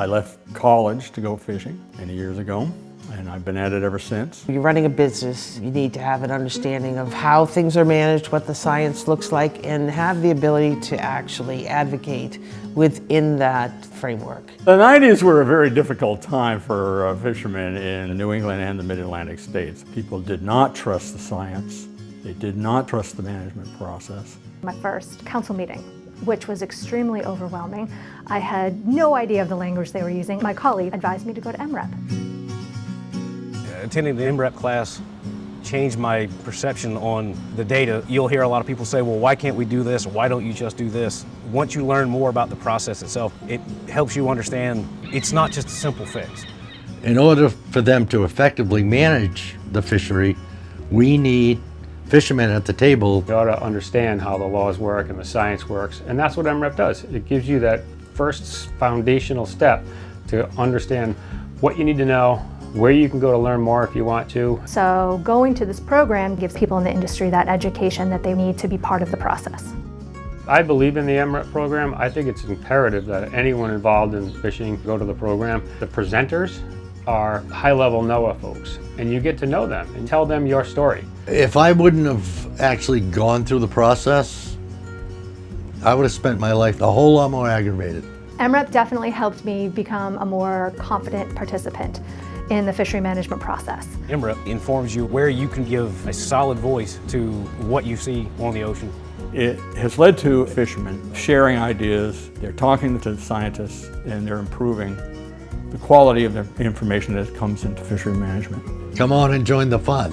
I left college to go fishing many years ago, and I've been at it ever since. You're running a business, you need to have an understanding of how things are managed, what the science looks like, and have the ability to actually advocate within that framework. The 90s were a very difficult time for fishermen in New England and the Mid-Atlantic states. People did not trust the science. They did not trust the management process. My first council meeting, which was extremely overwhelming. I had no idea of the language they were using. My colleague advised me to go to MREP. Attending the MREP class changed my perception on the data. You'll hear a lot of people say, well, why can't we do this? Or why don't you just do this? Once you learn more about the process itself, it helps you understand it's not just a simple fix. In order for them to effectively manage the fishery, we need fishermen at the table. You ought to understand how the laws work and the science works, and that's what MREP does. It gives you that first foundational step to understand what you need to know, where you can go to learn more if you want to. So going to this program gives people in the industry that education that they need to be part of the process. I believe in the MREP program. I think it's imperative that anyone involved in fishing go to the program. The presenters are high-level NOAA folks, and you get to know them and tell them your story. If I wouldn't have actually gone through the process, I would have spent my life a whole lot more aggravated. MREP definitely helped me become a more confident participant in the fishery management process. MREP informs you where you can give a solid voice to what you see on the ocean. It has led to fishermen sharing ideas, they're talking to scientists, and they're improving the quality of the information that comes into fishery management. Come on and join the fun.